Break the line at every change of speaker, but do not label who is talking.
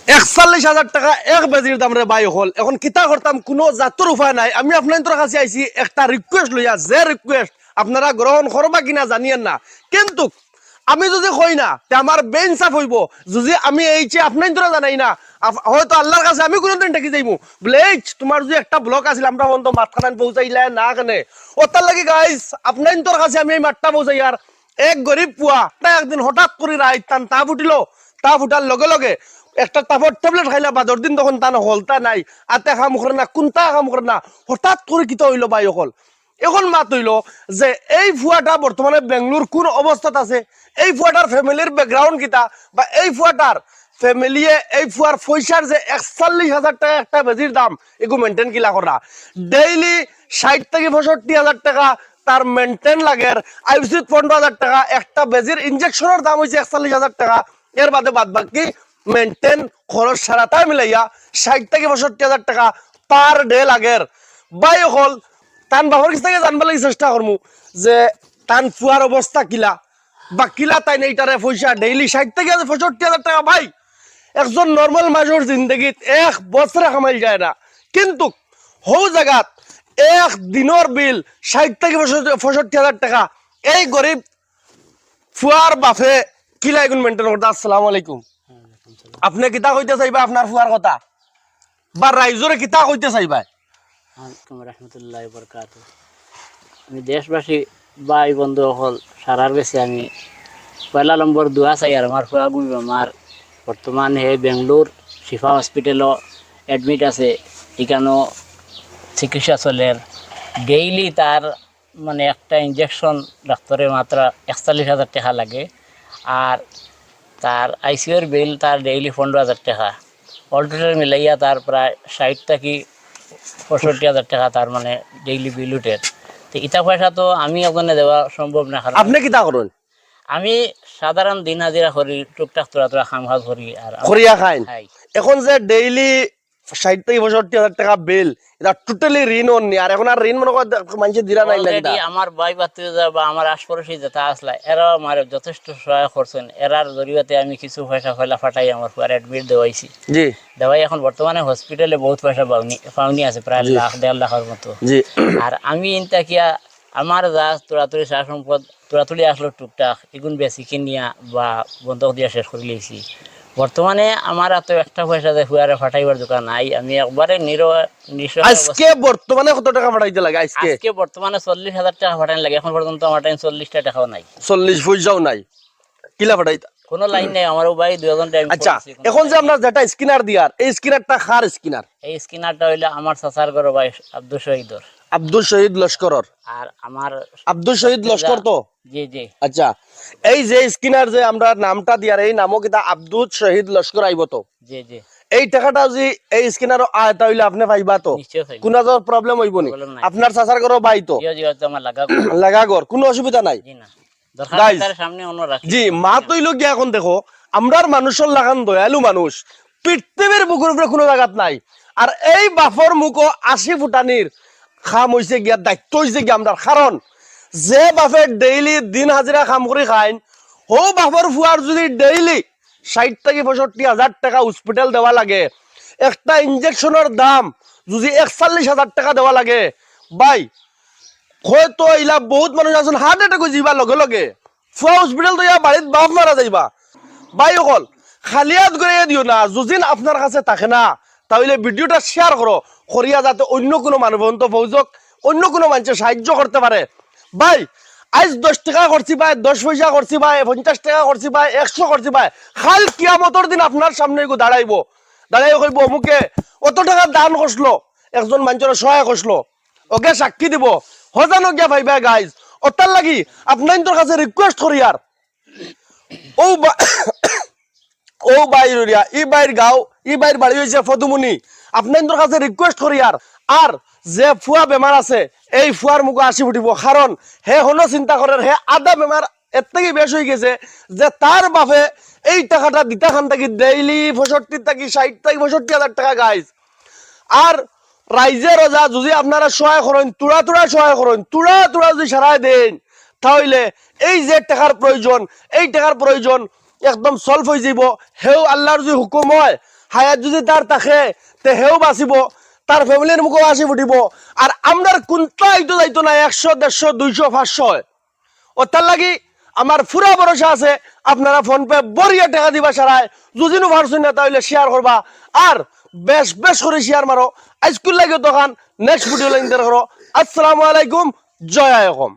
41,000 টাকা এক বেজির দাম রে বাই হল। এখন কিতা করতাম কোনো জাতর উপায় নাই। আমি আপনাদের কাছে আইছি একটা রিকোয়েস্ট লইয়া, যে রিকোয়েস্ট আপনারা গ্রহণ করবা কিনা জানিয়েন না, কিন্তু আমি যদি কই না তে আমার বেইনসাফ হইব যদি আমি এই যে আপনাদের জানাই না। হয়তো আল্লাহর কাছে আমি কোনোদিন ঠেকি যাইমু বলে এই তোমার যদি একটা ব্লক আছিল আমরা বন্ধ মাঠখান পৌঁছাইলে না কেনে ওটার লাগি গাইস আপনাদের কাছে আমি এই মাঠটা পৌঁছাই। আর এক গরিব পুয়া তা একদিন হঠাৎ করে রাইত টান তা ফুটিল, তা ফুটার লগে লগে একটা তাপর ট্যাবলেট খাইলা বাদর দিন তখন তা হলতা নাই, আতে কাম করে না, কোনটা কাম করে না, হঠাৎ করে কিতা হইলো বাই হল। এখন মাত হইল যে এই ফুয়াটা বর্তমানে বেঙ্গলোর কোন অবস্থাত আছে, এই ফুয়াটার ফ্যামিলির ব্যাকগ্রাউন্ড কিতা, বা এই ফুয়াটার ফ্যামিলিয়ে এই ফুয়ার পয়সার যে 41,000 টাকা একটা বেজির দাম এগু মেনটেন কিলা করা, ডেইলি 60 থেকে 65,000 টাকা তার মেনটেন লাগে, আইসিউত 15,000 টাকা, একটা বেজির ইনজেকশনের দাম হয়েছে 41,000 টাকা, এর বাদে বাদ বাকি মেনটেন খরচ সারাটাই মিলাইয়া 60 থেকে 65,000 টাকা পার ডে লাগের। বাই হল তান বাবার কাছ থেকে জানবার লাগি চেষ্টা করমু যে তান ফুয়ার অবস্থা কিলা বা কিলা তাই এইটারে পয়সা ডেইলি 60 থেকে 65,000 টাকা ভাই একজন নর্মাল মানুষের জিন্দগিত এক বছরে কামাই যায় না, কিন্তু হৌ জায়গাত এক দিনের বিল 60 থেকে 65,000 টাকা এই গরিব ফুয়ার বাফে কিলা এগুন মেনটেন করতে। আসসালামু আলাইকুম। আপনি কিতা কইতে চাইবা আপনার ফুয়ার কথা বা রাইজরে কিতা কইতে চাইবা?
রহমতুল্লাহ বরকাত। আমি দেশবাসী ভাই বন্ধু হল সারার বেশি আমি পয়লা নম্বর দোয়া চাই আর আমার ফুয়া গুবি আমার বর্তমান হে বেঙ্গলোর শিফা হসপিটালও অ্যাডমিট আছে, এখানেও চিকিৎসা চলের। ডেইলি তার মানে একটা ইঞ্জেকশন ডাক্তারের মাত্রা 41,000 টাকা লাগে, আর তার আইসিউর বিল তার ডেইলি 15,000 টাকা, অল টোটাল মিলাইয়া তার প্রায় 60 থেকে 65,000 টাকা তার মানে ডেইলি বিল উঠে। তো ইটা পয়সা তো আমি ওখানে দেওয়া সম্ভব না, কারণ
আপনি কিতা করুন?
আমি সাধারণ দিন হাজিরা করি, টুকটাক তোরা তোরা খাম খাজ করি আর
খরিয়া খাইন।
খাই।
এখন যে ডেইলি 60 থেকে 65,000 টাকা বিল, এটা টোটালি ঋণ অন্য, আর এখন আর ঋণ মনে কর মানুষ দিরা নাই লাগি।
অলরেডি আমার ভাই বাতিজা বা আমার আশপাশে যেটা আসলা এরা আমার যথেষ্ট সহায় করছেন, এরার জরিয়াতে আমি কিছু পয়সা ফেলা ফাটাই আমার পর অ্যাডমিট দেওয়াইছি।
জি
দেওয়াই এখন বর্তমানে হসপিটালে বহুত পয়সা পাওনি আছে, প্রায় লাখ 1.5 লাখের মতো।
জি
আর আমি ইনতা কিয়া আমার যা তোরাতুরি সার সম্পদ তোরাতুরি আসলো টুকটাক এগুন বেশি কিনিয়া বা বন্ধক দিয়া শেষ করে লিয়েছি। বর্তমানে আমার এত একটা পয়সা যে হুয়ারে ফাটাইবার দোকান নাই, আমি একবারে
আজকে বর্তমানে কত টাকা পাঠাইতে লাগে?
আজকে বর্তমানে 40,000 টাকা ফাটাইন লাগে, এখন পর্যন্ত আমার টাইম 40টা টাকাও নাই,
40 পয়সাও নাই, কিলা পাঠাইতা?
কোনো লাইন নাই। আমারও ভাই 2জন টাইম।
আচ্ছা, এখন যে আমরা যেটা স্ক্যানার দিয়ার, এই স্ক্যানারটা কার স্ক্যানার?
এই স্ক্যানারটা হইলো আমার চাচার ঘর ভাই আব্দুল শহীদর।
আব্দুল শহীদ লস্করর।
আর আমার
আব্দুল শহীদ লস্কর তো?
জি জি।
আচ্ছা, এই যে স্ক্যানার যে আমরা নামটা দিয়ার, এই নামও কিতা আব্দুল শহীদ লস্কর আইব তো?
জি জি।
এই টাকাটা যদি এই স্ক্যানার আয়তা হইলে আপনি পাইবা তো? কোনো প্রবলেম হইব নি? আপনার চাচার ঘর বাই তো?
জি জি, আমার
লাগা ঘর, কোনো অসুবিধা নাই।
জি না, দরকার সামনে অন্য রাখি।
জি, মা তৈল গিয়া এখন দেখো আমরার মানুষের লাগান দয়ালু মানুষ পৃথিবীর বুকুর উপরে কোনো জায়গাত নাই। আর এই বাফর মুখো 80 ফুটানির খাম হইছে গিয়া, দায়িত্ব হইছে গিয়া আমরা। কারণ যে বাফে ডেইলি দিন হাজিরা কাম করে খাইন, ও বাফর ফুয়ার যদি ডেইলি 60 থেকে 65,000 টাকা হসপিটাল দেওয়া লাগে, একটা ইঞ্জেকশনের দাম যদি 41,000 টাকা দেওয়া লাগে, ভাই হয়তো ইলা বহুত মানুষ আছেন হার্ট অ্যাটাক হয়ে যাইবা লগে লগে, ফুয়া হসপিটাল তো ইয়া বাড়িত বাপ মারা যাইবা। ভাই অকল খালি হাত করে দিও না, যদিন আপনার কাছে থাকে না তাহলে ভিডিওটা শেয়ার করো, করিয়া যাতে অন্য কোনো মানুষ ফৌজক অন্য কোনো মানুষের সাহায্য করতে পারে। ভাই আজ 10 টাকা করছি ভাই, 10 পয়সা করছি ভাই, 50 টাকা করছি ভাই, 100 করছি ভাই, খাল কিয়ামতের দিন আপনার সামনে দাঁড়াইব, দাঁড়াই কইব অমুকে অত টাকা দান করছিল, একজন মানুষের সহায় করছিল, ওকে সাক্ষী দিব হজানো গিয়া ভাই ভাই গাইজ। ওটার লাগি আপনার কাছে রিকোয়েস্ট করি আর ও বাইরিয়া ই বাইর গাঁও ই বাইর বাড়ি হয়েছে ফদুমুনি, আপনার কাছে রিকোয়েস্ট করি আর যে ফুয়া বেমার আছে এই ফুয়ার মুখে আসি ফুটিব, কারণ হে হনো চিন্তা করেন হে আধা বেমার এর থেকে বেশ হয়ে গেছে যে তার বাপে এই টাকাটা দিতা খান থাকি ডেইলি 65 থেকে 60 থেকে 65,000 টাকা গাইজ। আর রাইজে রোজা যদি আপনারা সহায় করেন, তুড়া তুড়া সহায় করেন, তুড়া তুড়া যদি সারাই দেন, তাহলে এই যে টাকার প্রয়োজন, এই টাকার প্রয়োজন একদম সলভ হয়ে যাব। হেউ আল্লাহর যদি হুকুম হয় হায়াত যদি তার থাকে তেহেও বাঁচিব, তার ফ্যামিলির মুখও হাসি ফুটিব। আর আমরার কোনটা যাইতো না 100, 150, 200, 500। ও তার লাগি আমার পুরা ভরসা আছে আপনারা ফোন পে বড়িয়া টাকা দিবা সারায়। যদিও পারছেন না তাহলে শেয়ার করবা আর বেশ বেশ করে শেয়ার মারো। আজকুল লাগে তখন নেক্সট ভিডিও লাইন করো। আসসালামু আলাইকুম, জয় আয়কম।